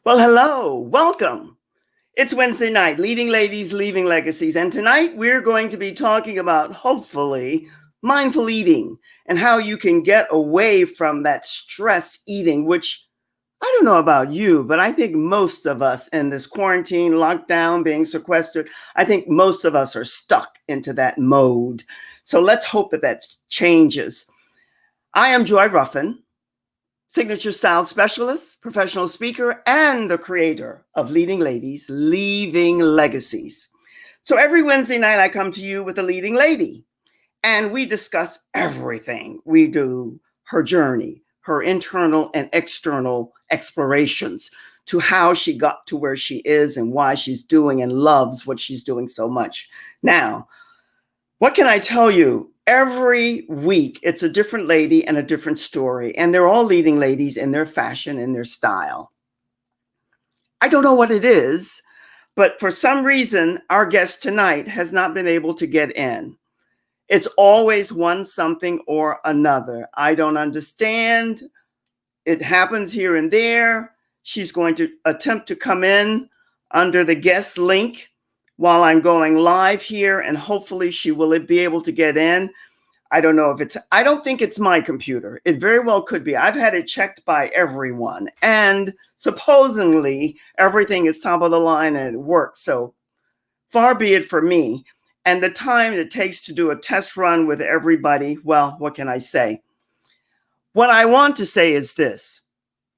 Well, hello, welcome. It's Wednesday night, Leading Ladies, Leaving Legacies. And tonight we're going to be talking about, hopefully, mindful eating and how you can get away from that stress eating, which I don't know about you, but I think most of us in this quarantine, lockdown, being sequestered, I think most of us are stuck into that mode. So let's hope that that changes. I am Joy Ruffin, signature style specialist, professional speaker, and the creator of Leading Ladies, Leaving Legacies. So every Wednesday night, I come to you with a leading lady, and we discuss everything. We do her journey, her internal and external explorations to how she got to where she is and why she's doing and loves what she's doing so much. Now, what can I tell you? Every week, it's a different lady and a different story, and they're all leading ladies in their fashion and their style. I don't know what it is, but for some reason, our guest tonight has not been able to get in. It's always one something or another. I don't understand. It happens here and there. She's going to attempt to come in under the guest link while I'm going live here, and hopefully she will be able to get in. I don't know if I don't think it's my computer. It very well could be. I've had it checked by everyone, and supposedly everything is top of the line and it works. So far be it for me. And the time it takes to do a test run with everybody, well, what can I say? What I want to say is this.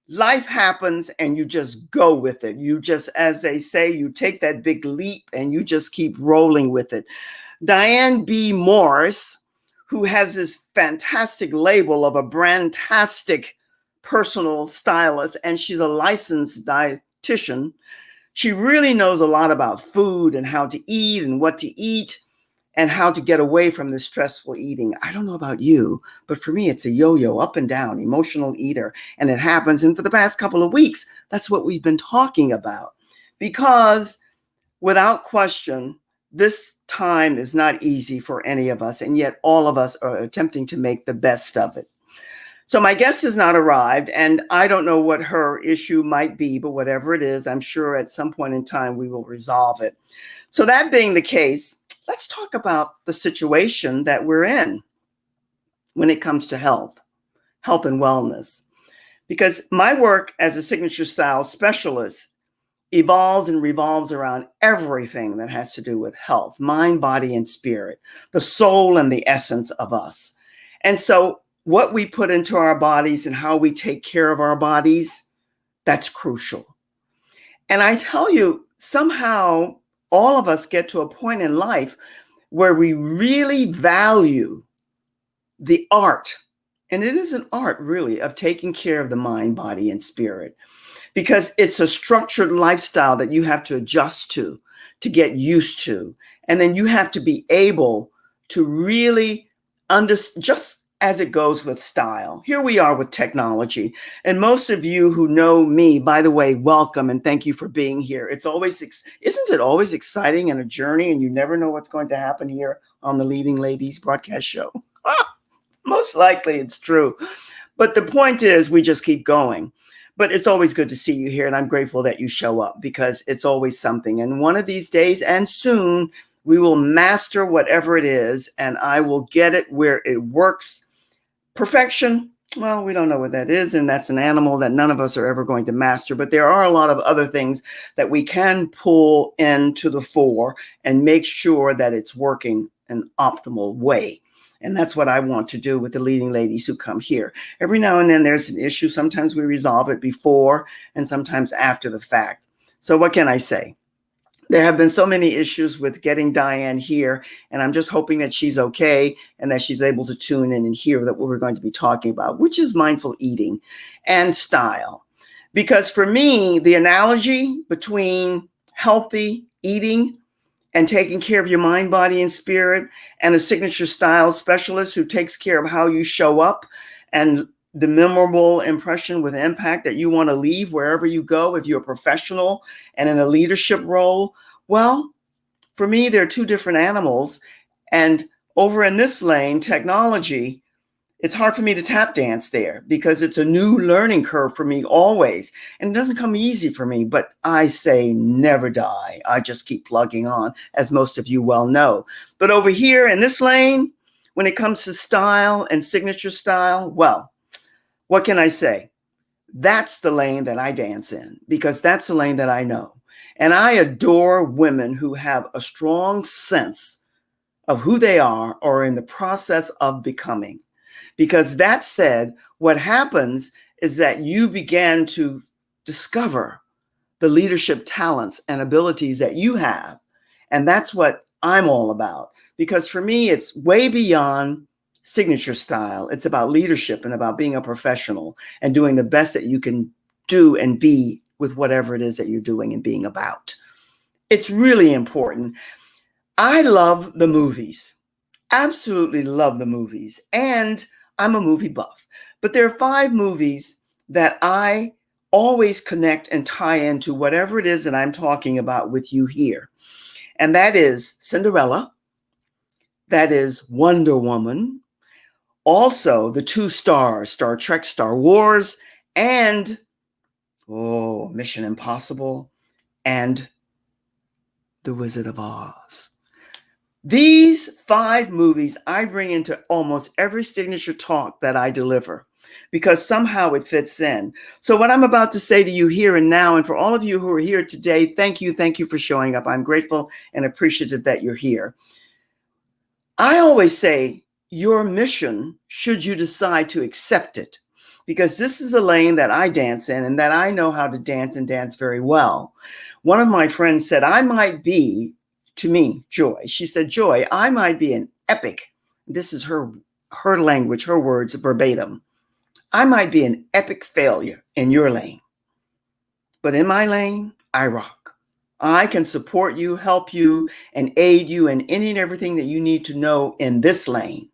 Life happens and you just go with it. You just, as they say, you take that big leap and you just keep rolling with it. Diane B. Morris, who has this fantastic label of a brandtastic personal stylist, and she's a licensed dietitian. She really knows a lot about food and how to eat and what to eat and how to get away from this stressful eating. I don't know about you, but for me, it's a yo-yo, up and down, emotional eater. And it happens. And for the past couple of weeks, that's what we've been talking about. Because without question, this time is not easy for any of us. And yet all of us are attempting to make the best of it. So my guest has not arrived, and I don't know what her issue might be, but whatever it is, I'm sure at some point in time we will resolve it. So that being the case, let's talk about the situation that we're in when it comes to health and wellness. Because my work as a signature style specialist evolves and revolves around everything that has to do with health, mind, body, and spirit, the soul and the essence of us. And so what we put into our bodies and how we take care of our bodies, that's crucial. And I tell you, somehow all of us get to a point in life where we really value the art, and it is an art really, of taking care of the mind, body, and spirit, because it's a structured lifestyle that you have to adjust to get used to. And then you have to be able to really understand, just as it goes with style. Here we are with technology. And most of you who know me, by the way, welcome and thank you for being here. It's always, isn't it always exciting and a journey, and you never know what's going to happen here on the Leading Ladies broadcast show? Most likely it's true. But the point is, we just keep going. But it's always good to see you here, and I'm grateful that you show up because it's always something. And one of these days, and soon, we will master whatever it is, and I will get it where it works. Perfection, well, we don't know what that is, and that's an animal that none of us are ever going to master. But there are a lot of other things that we can pull into the fore and make sure that it's working an optimal way. And that's what I want to do with the leading ladies who come here. Every now and then there's an issue. Sometimes we resolve it before and sometimes after the fact. So what can I say? There have been so many issues with getting Diane here, and I'm just hoping that she's okay and that she's able to tune in and hear that what we're going to be talking about, which is mindful eating and style. Because for me, the analogy between healthy eating and taking care of your mind, body, and spirit, and a signature style specialist who takes care of how you show up and the memorable impression with impact that you want to leave wherever you go, if you're a professional and in a leadership role. Well, for me, they're two different animals. And over in this lane, technology it's hard for me to tap dance there because it's a new learning curve for me always. And it doesn't come easy for me, but I say never die. I just keep plugging on, as most of you well know. But over here in this lane, when it comes to style and signature style, well, what can I say? That's the lane that I dance in because that's the lane that I know. And I adore women who have a strong sense of who they are or in the process of becoming. Because that said, what happens is that you begin to discover the leadership talents and abilities that you have. And that's what I'm all about. Because for me, it's way beyond signature style. It's about leadership and about being a professional and doing the best that you can do and be with whatever it is that you're doing and being about. It's really important. I love the movies. Absolutely love the movies. And I'm a movie buff. But there are 5 movies that I always connect and tie into whatever it is that I'm talking about with you here. And that is Cinderella. That is Wonder Woman. Also, the 2 stars, Star Trek, Star Wars, and Mission Impossible, and The Wizard of Oz. These 5 movies I bring into almost every signature talk that I deliver because somehow it fits in. So what I'm about to say to you here and now, and for all of you who are here today, thank you for showing up. I'm grateful and appreciative that you're here. I always say your mission, should you decide to accept it, because this is a lane that I dance in and that I know how to dance and dance very well. One of my friends said, I might be, to me, Joy, she said, Joy, I might be an epic, this is her language, her words verbatim. I might be an epic failure in your lane, but in my lane, I rock. I can support you, help you, and aid you in any and everything that you need to know in this lane.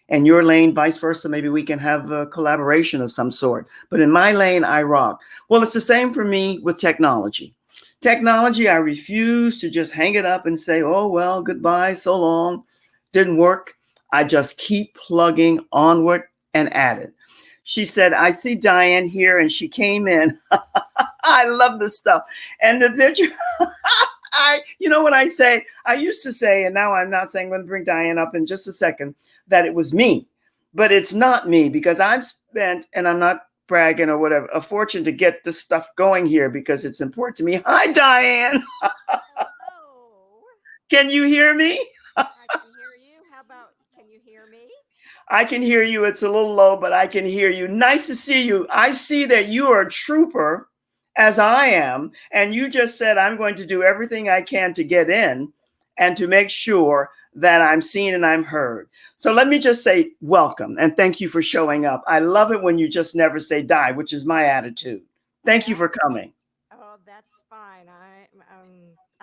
And your lane, vice versa, maybe we can have a collaboration of some sort. But in my lane, I rock. Well, it's the same for me with technology. Technology, I refuse to just hang it up and say, oh, well, goodbye, so long. Didn't work. I just keep plugging onward and at it. She said, I see Diane here, and she came in. I love this stuff. And the picture, you know what I say? I used to say, and now I'm not saying, I'm going to bring Diane up in just a second, that it was me. But it's not me, because I've spent, and I'm not bragging or whatever, a fortune to get this stuff going here because it's important to me. Hi, Diane. Hello. Can you hear me? I can hear you. How about, can you hear me? I can hear you. It's a little low, but I can hear you. Nice to see you. I see that you are a trooper, as I am, and you just said, I'm going to do everything I can to get in and to make sure that I'm seen and I'm heard. So let me just say welcome and thank you for showing up. I love it when you just never say die, which is my attitude. Thank you for coming. Oh, that's fine.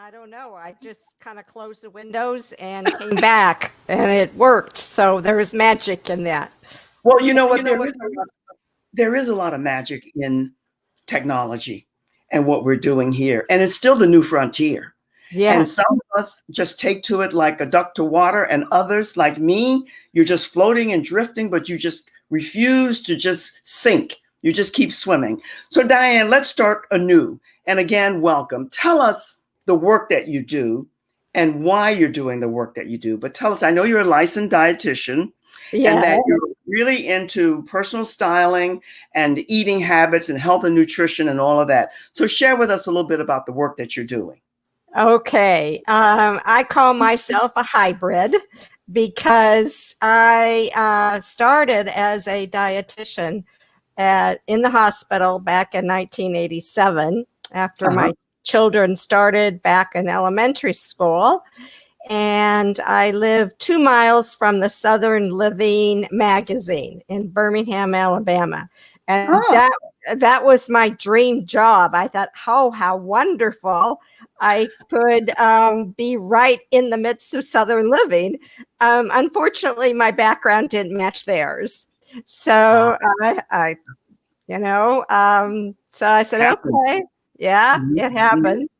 I don't know. I just kind of closed the windows and came back, and it worked. So there is magic in that. Well, you know what? There is a lot of magic in technology and what we're doing here. And it's still the new frontier. Yeah. And some of us just take to it like a duck to water, and others like me, you're just floating and drifting, but you just refuse to just sink. You just keep swimming. So Diane, let's start anew. And again, welcome. Tell us the work that you do and why you're doing the work that you do. But tell us, I know you're a licensed dietitian, and that you're really into personal styling and eating habits and health and nutrition and all of that. So share with us a little bit about the work that you're doing. Okay. I call myself a hybrid because I started as a dietitian in the hospital back in 1987 after my children started back in elementary school. And I live 2 miles from the Southern Living magazine in Birmingham, Alabama. And that was my dream job. I thought, oh, how wonderful I could be right in the midst of Southern Living. Unfortunately, my background didn't match theirs. So so I said, okay, yeah, it happened.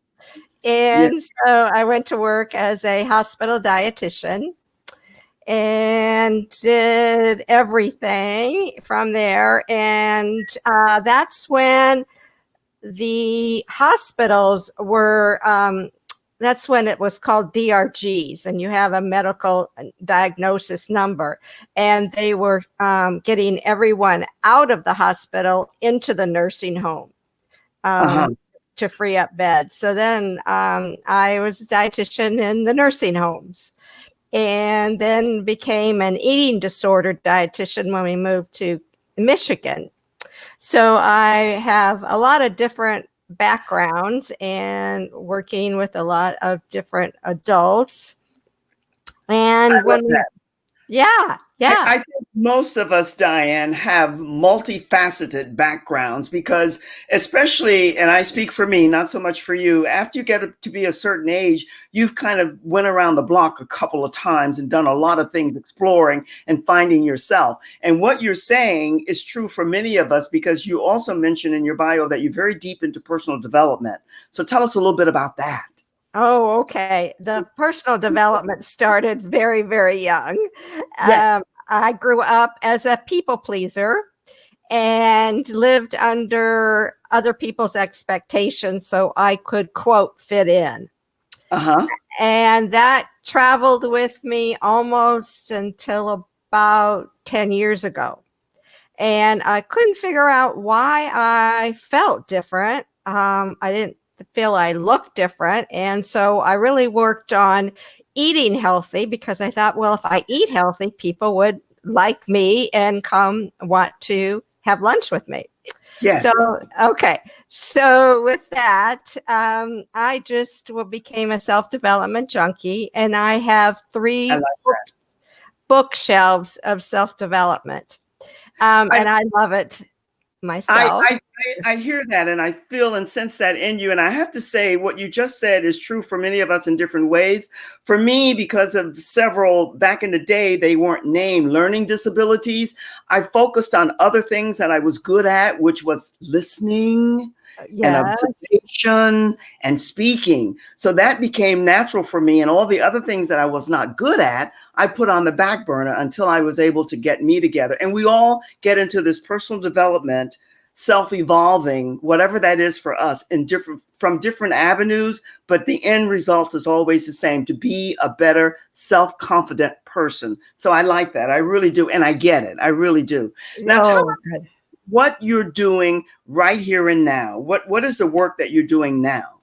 And so I went to work as a hospital dietitian. and did everything from there. And that's when the hospitals were, that's when it was called DRGs, and you have a medical diagnosis number. And they were getting everyone out of the hospital into the nursing home. To free up beds. So then I was a dietitian in the nursing homes, and then became an eating disorder dietitian when we moved to Michigan. So I have a lot of different backgrounds and working with a lot of different adults. And I think most of us, Diane, have multifaceted backgrounds because, especially, and I speak for me, not so much for you, after you get to be a certain age, you've kind of went around the block a couple of times and done a lot of things, exploring and finding yourself. And what you're saying is true for many of us, because you also mentioned in your bio that you're very deep into personal development. So tell us a little bit about that. Oh, okay. The personal development started very, very young. Yes. I grew up as a people pleaser and lived under other people's expectations so I could, quote, fit in. And that traveled with me almost until about 10 years ago. And I couldn't figure out why I felt different. I didn't feel I looked different. And so I really worked on eating healthy, because I thought, well, if I eat healthy, people would like me and come want to have lunch with me. Yes. So, okay. So with that, I just became a self-development junkie, and I have 3 bookshelves of self-development. And I love it myself. I hear that, and I feel and sense that in you. And I have to say, what you just said is true for many of us in different ways. For me, because of several, back in the day, they weren't named learning disabilities, I focused on other things that I was good at, which was listening and observation and speaking. So that became natural for me. And all the other things that I was not good at, I put on the back burner until I was able to get me together. And we all get into this personal development, self-evolving, whatever that is for us, from different avenues, but the end result is always the same: to be a better self-confident person. So I like that. I really do. And I get it. I really do. Now tell me what you're doing right here and now. What is the work that you're doing now?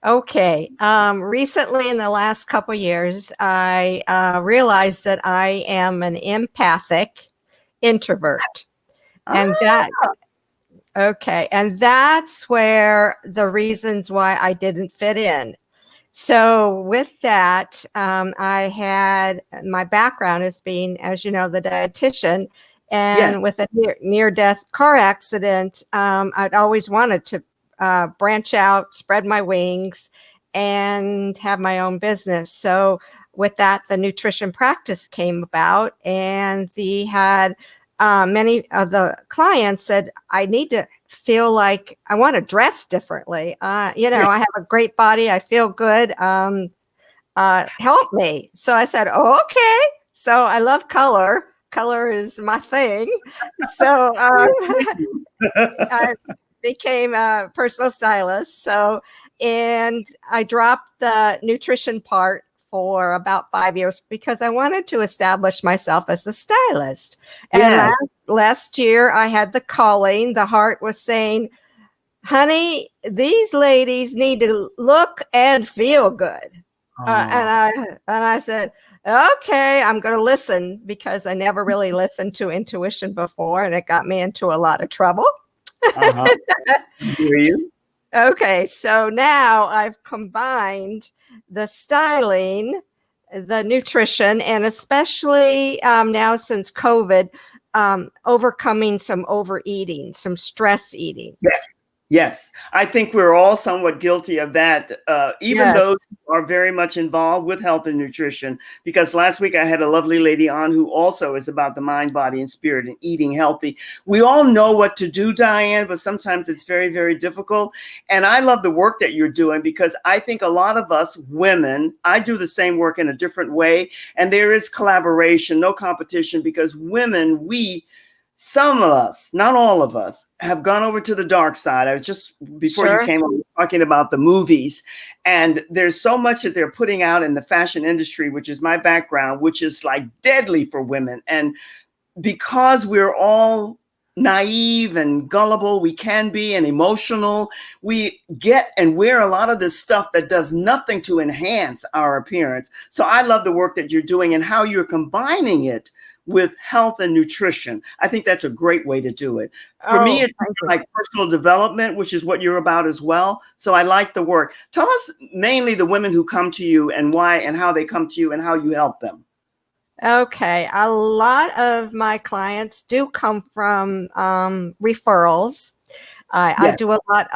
Okay. Recently, in the last couple of years, I realized that I am an empathic introvert. And that's where the reasons why I didn't fit in. So with that, I had my background as being, as you know, the dietitian. And with a near-death car accident, I'd always wanted to branch out, spread my wings, and have my own business. So with that, the nutrition practice came about, and many of the clients said, I need to feel like I want to dress differently. I have a great body. I feel good. Help me. So I said, oh, okay. So I love color. Color is my thing. So I became a personal stylist. And I dropped the nutrition part for about 5 years because I wanted to establish myself as a stylist. And last year I had the calling. The heart was saying, honey, these ladies need to look and feel good. And I said, okay, I'm going to listen, because I never really listened to intuition before, and it got me into a lot of trouble. Hear you. Okay, so now I've combined the styling, the nutrition, and especially now since COVID, overcoming some overeating, some stress eating. Yes. Yes, I think we're all somewhat guilty of that, even Yes. those who are very much involved with health and nutrition. Because last week I had a lovely lady on who also is about the mind, body, and spirit and eating healthy. We all know what to do, Diane, but sometimes it's very, very difficult. And I love the work that you're doing because I think a lot of us women, I do the same work in a different way. And there is collaboration, no competition, because women, some of us, not all of us, have gone over to the dark side. I was just, before you Sure. came on, talking about the movies, and there's so much that they're putting out in the fashion industry, which is my background, which is like deadly for women. And because we're all naive and gullible, we can be, and emotional, we get and wear a lot of this stuff that does nothing to enhance our appearance. So I love the work that you're doing and how you're combining it with health and nutrition. I think that's a great way to do it. For me, Oh, it's thank you. like personal development, which is what you're about as well. So I like the work. Tell us mainly the women who come to you and why and how they come to you and how you help them. Okay, a lot of my clients do come from referrals. I Yes. do a lot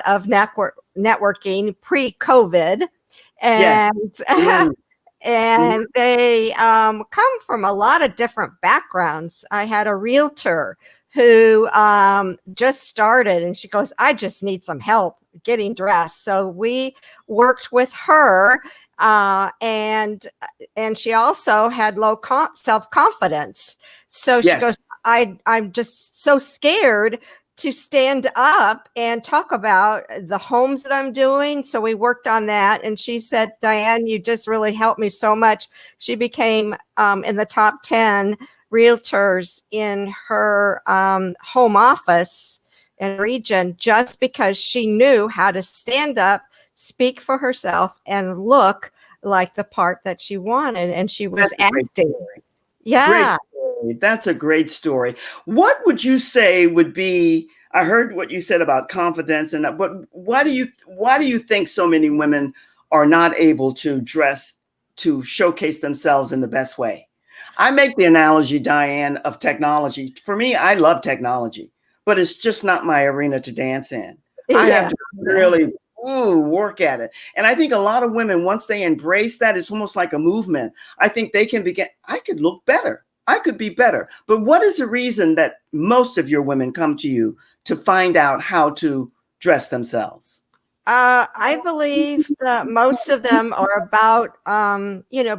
of networking pre-COVID, Yes. and Mm. Mhm. and they come from a lot of different backgrounds. I had a realtor who just started, and she goes, "I just need some help getting dressed." So we worked with her, and she also had low self-confidence. So she Yes. goes, I'm just so scared to stand up and talk about the homes that I'm doing. So we worked on that. And she said, "Diane, you just really helped me so much." She became in the top 10 realtors in her home office and region, just because she knew how to stand up, speak for herself, and look like the part that she wanted. And she was That's a great acting. story. Great Yeah. story. That's a great story. What would you say would be, I heard what you said about confidence and that, but why do you think so many women are not able to dress to showcase themselves in the best way? I make the analogy, Diane, of technology. For me, I love technology, but it's just not my arena to dance in. I have Yeah. to really work at it. And I think a lot of women, once they embrace that, it's almost like a movement. I think they can begin, I could look better. I could be better. But what is the reason that most of your women come to you to find out how to dress themselves? I believe that most of them are about,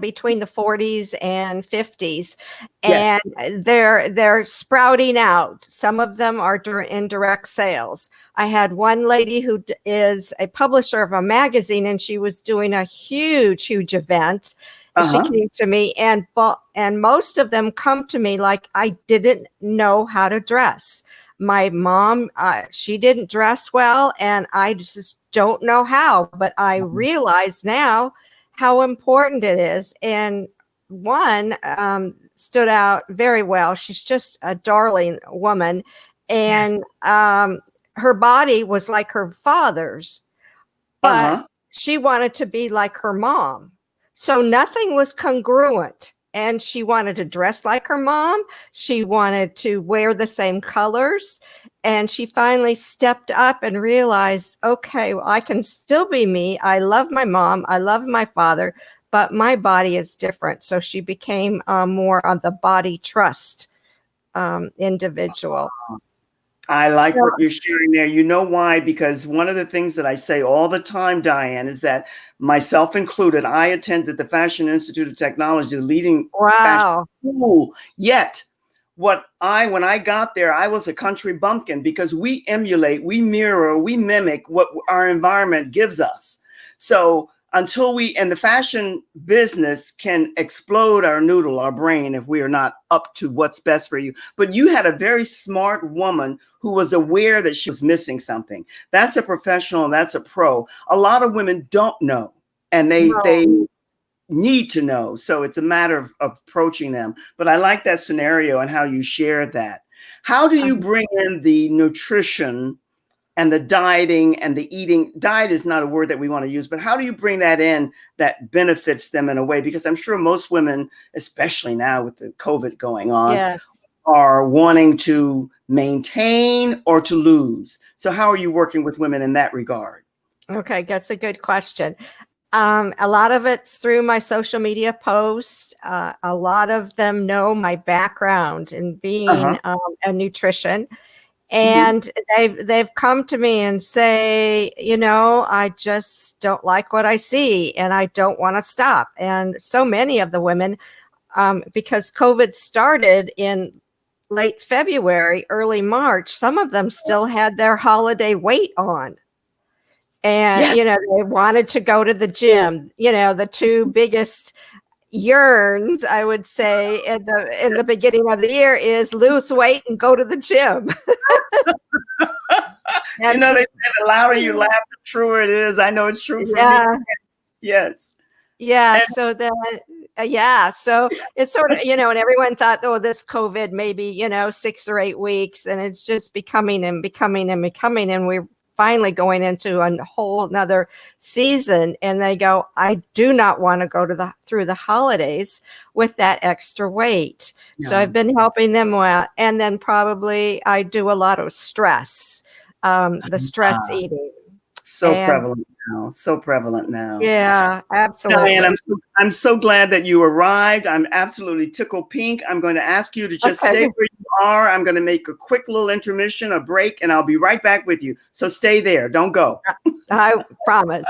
between the 40s and 50s, Yes. and they're sprouting out. Some of them are in direct sales. I had one lady who is a publisher of a magazine, and she was doing a huge, huge event. She Uh-huh. came to me, and most of them come to me like, I didn't know how to dress. My mom, she didn't dress well, and I just don't know how, but I realize now how important it is. And one stood out very well. She's just a darling woman, Yes. and her body was like her father's, but Uh-huh. she wanted to be like her mom. So nothing was congruent. And she wanted to dress like her mom. She wanted to wear the same colors. And she finally stepped up and realized, okay, well, I can still be me. I love my mom. I love my father, but my body is different. So she became more on the body trust individual. I like So, what you're sharing there. You know why? Because one of the things that I say all the time, Diane, is that myself included, I attended the Fashion Institute of Technology, the leading fashion wow. school. Yet, when I got there, I was a country bumpkin because we emulate, we mirror, we mimic what our environment gives us. So until and the fashion business can explode our noodle, our brain, if we are not up to what's best for you. But you had a very smart woman who was aware that she was missing something. That's a professional, that's a pro. A lot of women don't know, and No. they need to know. So it's a matter of approaching them. But I like that scenario and how you shared that. How do you bring in the nutrition and the dieting and the eating? Diet is not a word that we want to use, but how do you bring that in that benefits them in a way? Because I'm sure most women, especially now with the COVID going on, Yes. are wanting to maintain or to lose. So how are you working with women in that regard? Okay, that's a good question. A lot of it's through my social media posts. A lot of them know my background in being Uh-huh. a nutrition. Mhm. And they've come to me and say, I just don't like what I see and I don't want to stop. And so many of the women, because COVID started in late February, early March, some of them still had their holiday weight on. And, Yes. they wanted to go to the gym. The two biggest yearns, I would say, in the beginning of the year is lose weight and go to the gym. You And know, they say the louder you laugh, the truer it is. I know it's true for me. yeah, Yes. yeah. And So it's sort of, and everyone thought, oh, this COVID maybe, 6 or 8 weeks, and it's just becoming and becoming and becoming. And we're finally going into a whole nother season. And they go, I do not want to go through the holidays with that extra weight. So yeah. I've been helping them well. And then probably I do a lot of stress, the stress Ah, eating. so And prevalent now. So prevalent now. yeah, Diane, absolutely. I'm so glad that you arrived. I'm absolutely tickled pink. I'm going to ask you to just Okay. stay where you are. I'm going to make a quick little intermission, a break, and I'll be right back with you. So stay there. Don't go. I promise.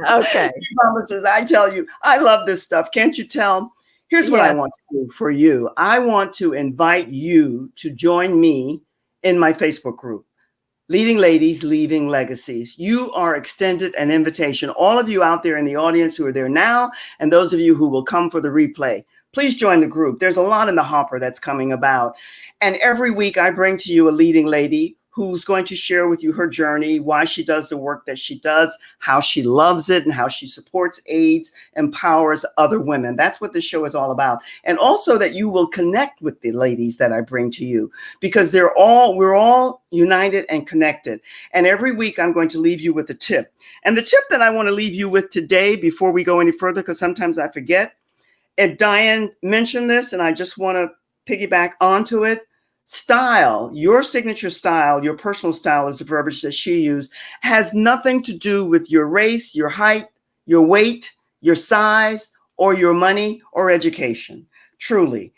Okay. He promises. I tell you, I love this stuff. Can't you tell? Here's what I Yes. want to do for you. I want to invite you to join me in my Facebook group. Leading Ladies, Leaving Legacies. You are extended an invitation. All of you out there in the audience who are there now, and those of you who will come for the replay, please join the group. There's a lot in the hopper that's coming about. And every week I bring to you a leading lady who's going to share with you her journey, why she does the work that she does, how she loves it, and how she supports, aids, empowers other women. That's what this show is all about. And also that you will connect with the ladies that I bring to you, because we're all united and connected. And every week I'm going to leave you with a tip. And the tip that I want to leave you with today, before we go any further, because sometimes I forget, and Diane mentioned this, and I just want to piggyback onto it. Style, your signature style, your personal style is the verbiage that she used, has nothing to do with your race, your height, your weight, your size, or your money or education. Truly.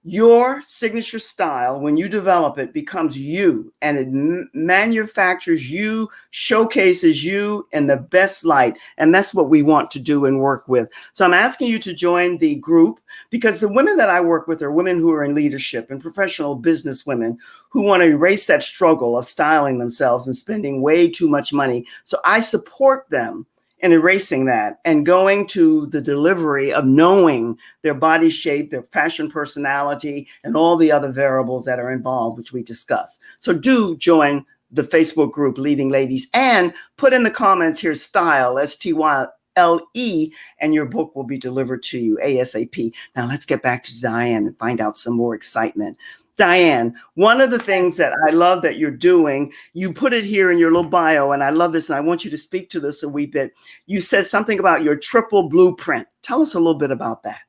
Your signature style, when you develop it, becomes you, and it manufactures you, showcases you in the best light. And that's what we want to do and work with. So I'm asking you to join the group, because the women that I work with are women who are in leadership and professional business women who want to erase that struggle of styling themselves and spending way too much money. So I support them in erasing that and going to the delivery of knowing their body shape, their fashion personality, and all the other variables that are involved, which we discuss. So do join the Facebook group Leading Ladies, and put in the comments here style, STYLE, and your book will be delivered to you ASAP. Now let's get back to Diane and find out some more excitement. Diane, one of the things that I love that you're doing, you put it here in your little bio, and I love this, and I want you to speak to this a wee bit. You said something about your triple blueprint. Tell us a little bit about that.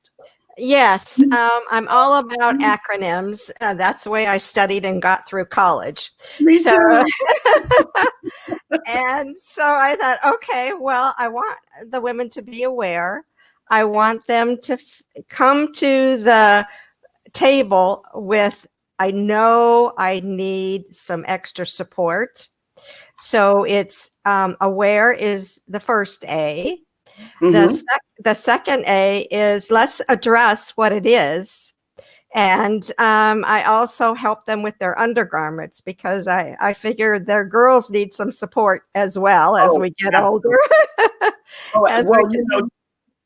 Yes, I'm all about acronyms. That's the way I studied and got through college. Me So, too. and so I thought, okay, well, I want the women to be aware. I want them to come to the table with, I know I need some extra support. So it's aware is the first A. Mm-hmm. The second A is let's address what it is. And I also help them with their undergarments, because I figure their girls need some support as well as we get older. Well, you know,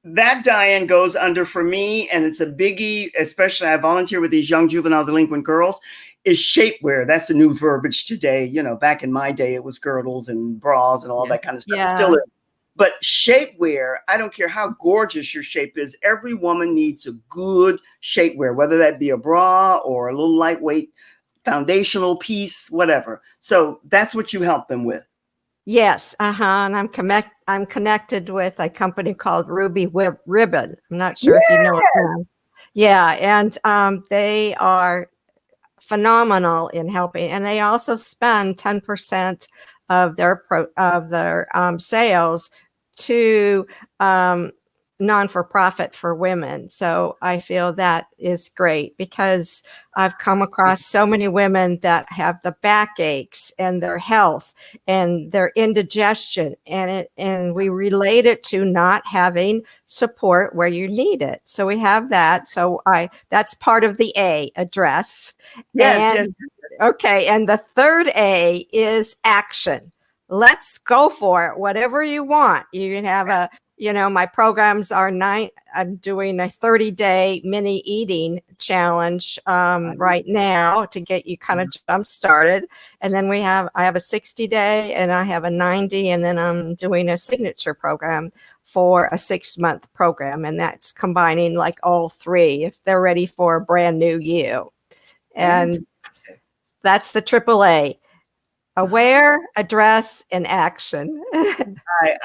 that, Diane, goes under for me, and it's a biggie, especially I volunteer with these young juvenile delinquent girls, is shapewear. That's the new verbiage today. You know, back in my day, it was girdles and bras and all that kind of stuff. It still is. But shapewear, I don't care how gorgeous your shape is, every woman needs a good shapewear, whether that be a bra or a little lightweight foundational piece, whatever. So that's what you help them with. Yes, and I'm connected with a company called Ruby Ribbon. I'm not sure if you know it. Yeah, and they are phenomenal in helping, and they also spend 10% of their sales to non-for-profit for women. So I feel that is great because I've come across so many women that have the backaches and their health and their indigestion, and we relate it to not having support where you need it. So we have that. So that's part of the A, address. Yes, And yes. okay, and the third A is action. Let's go for it. Whatever you want. You can have my programs are I'm doing a 30-day mini eating challenge right now to get you kind of jump started. And then I have a 60-day and I have a 90, and then I'm doing a signature program for a 6-month program. And that's combining like all three if they're ready for a brand new you. And that's the AAA. Aware, address, and action.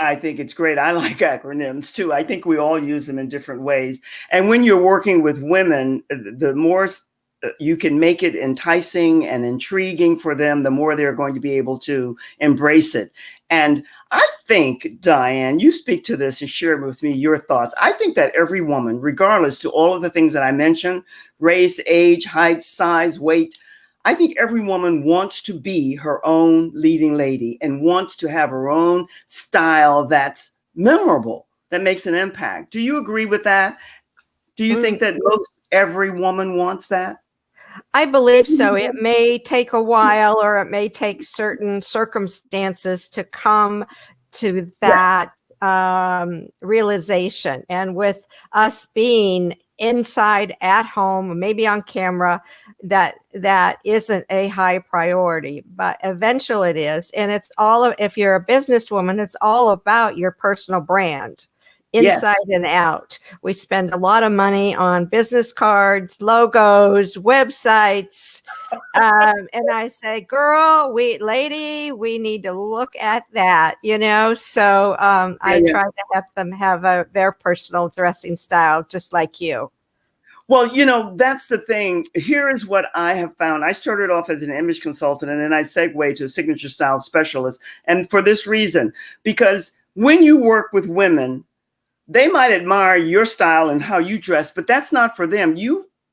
I think it's great. I like acronyms too. I think we all use them in different ways. And when you're working with women, the more you can make it enticing and intriguing for them, the more they're going to be able to embrace it. And I think, Diane, you speak to this and share with me your thoughts. I think that every woman, regardless to all of the things that I mentioned, race, age, height, size, weight, I think every woman wants to be her own leading lady and wants to have her own style that's memorable, that makes an impact. Do you agree with that? Do you think that most every woman wants that? I believe so. It may take a while, or it may take certain circumstances to come to that realization. And with us being inside at home, maybe on camera, that isn't a high priority, but eventually it is. And it's if you're a businesswoman, it's all about your personal brand, inside and out. We spend a lot of money on business cards, logos, websites. And I say, girl, lady, we need to look at that, So I try to have them have their personal dressing style, just like you. Well, that's the thing. Here is what I have found. I started off as an image consultant, and then I segued to a signature style specialist. And for this reason, because when you work with women, they might admire your style and how you dress, but that's not for them.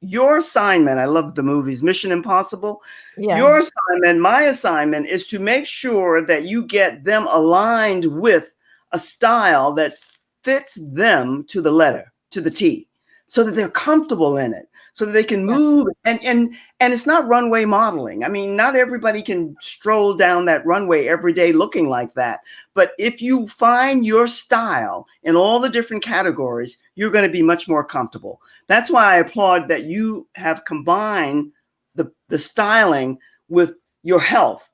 Your assignment, I love the movies, Mission Impossible. Yeah. Your assignment, my assignment, is to make sure that you get them aligned with a style that fits them to the letter, to the T, so that they're comfortable in it, so that they can move. And it's not runway modeling. I mean, not everybody can stroll down that runway every day looking like that. But if you find your style in all the different categories, you're going to be much more comfortable. That's why I applaud that you have combined the styling with your health,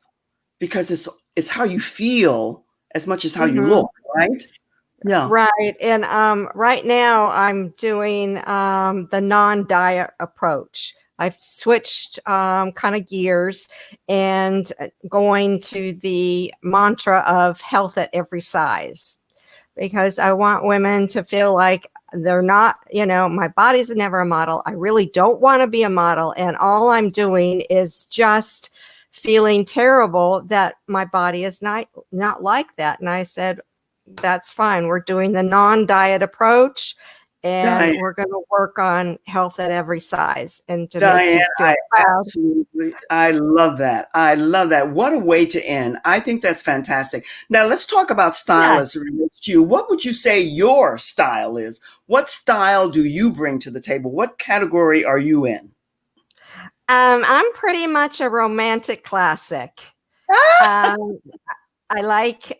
because it's how you feel as much as how you look, right? Yeah. Right. And right now I'm doing the non-diet approach. I've switched kind of gears and going to the mantra of health at every size, because I want women to feel like they're not, my body's never a model. I really don't want to be a model. And all I'm doing is just feeling terrible that my body is not like that. And I said, that's fine. We're doing the non-diet approach, and Diane, we're going to work on health at every size. And to Diane, make you feel proud. Absolutely, I love that. I love that. What a way to end. I think that's fantastic. Now let's talk about style as it relates to you. What would you say your style is? What style do you bring to the table? What category are you in? I'm pretty much a romantic classic. I like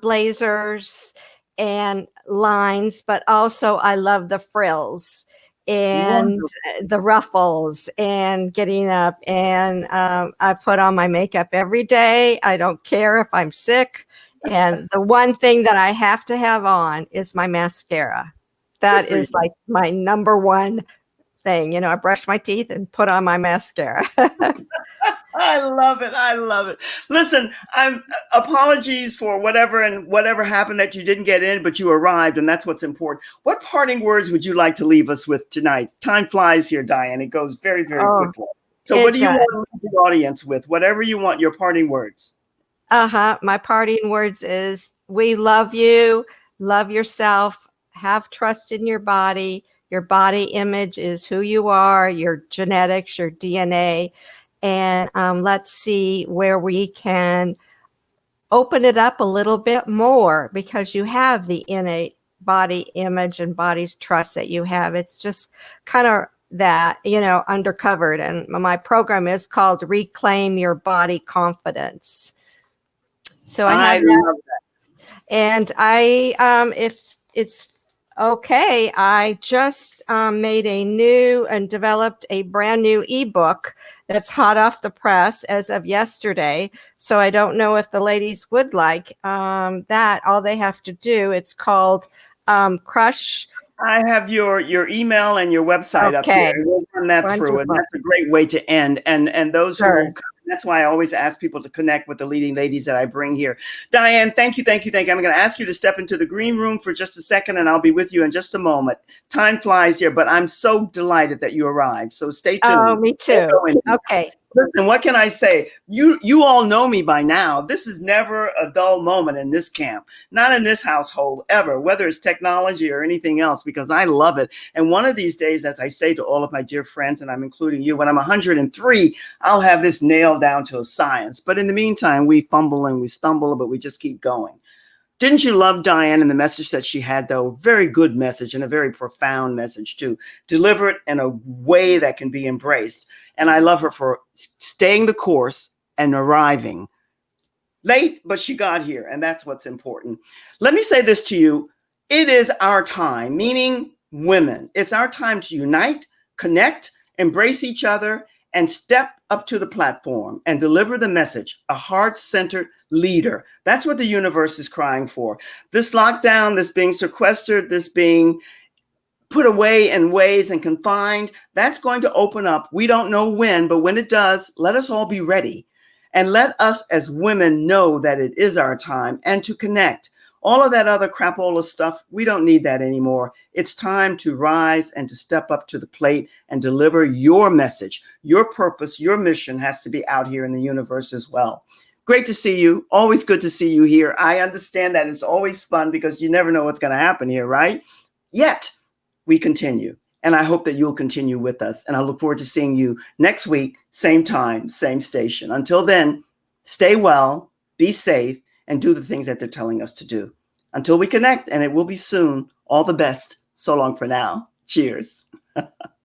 blazers and lines, but also I love the frills and the ruffles and getting up. And I put on my makeup every day. I don't care if I'm sick. And the one thing that I have to have on is my mascara. That is like my number one thing. I brush my teeth and put on my mascara. I love it. I love it. Listen, apologies for whatever happened that you didn't get in, but you arrived, and that's what's important. What parting words would you like to leave us with tonight? Time flies here, Diane. It goes very, very quickly. So what It do you does. want to leave the audience with? Whatever you want, your parting words. My parting words is we love you, love yourself, have trust in your body. Your body image is who you are, your genetics, your DNA. And let's see where we can open it up a little bit more, because you have the innate body image and body's trust that you have. It's just kind of that, undercovered. And my program is called Reclaim Your Body Confidence. So I I have that. love that. And if it's okay, I just made a new and developed a brand new ebook that's hot off the press as of yesterday. So I don't know if the ladies would like that. All they have to do, it's called Crush. I have your email and your website up here. Okay. And we'll run that through, and Wonderful. that's a great way to end. And those who will Sure. come, that's why I always ask people to connect with the leading ladies that I bring here. Diane, thank you. I'm going to ask you to step into the green room for just a second, and I'll be with you in just a moment. Time flies here, but I'm so delighted that you arrived. So stay tuned. Oh, me too. Okay. Listen, what can I say? You all know me by now. This is never a dull moment in this camp, not in this household ever, whether it's technology or anything else, because I love it. And one of these days, as I say to all of my dear friends, and I'm including you, when I'm 103, I'll have this nailed down to a science. But in the meantime, we fumble and we stumble, but we just keep going. Didn't you love Diane and the message that she had, though? Very good message, and a very profound message, too. Delivered in a way that can be embraced. And I love her for staying the course and arriving late, but she got here, and that's what's important. Let me say this to you. It is our time, meaning women. It's our time to unite, connect, embrace each other, and step up to the platform and deliver the message, a heart-centered leader. That's what the universe is crying for. This lockdown, this being sequestered, this being put away in ways and confined, that's going to open up. We don't know when, but when it does, let us all be ready. And let us as women know that it is our time and to connect. All of that other crapola stuff, we don't need that anymore. It's time to rise and to step up to the plate and deliver your message. Your purpose, your mission has to be out here in the universe as well. Great to see you. Always good to see you here. I understand that it's always fun because you never know what's going to happen here, right? Yet we continue. And I hope that you'll continue with us. And I look forward to seeing you next week, same time, same station. Until then, stay well, be safe, and do the things that they're telling us to do. Until we connect, and it will be soon, all the best. So long for now. Cheers.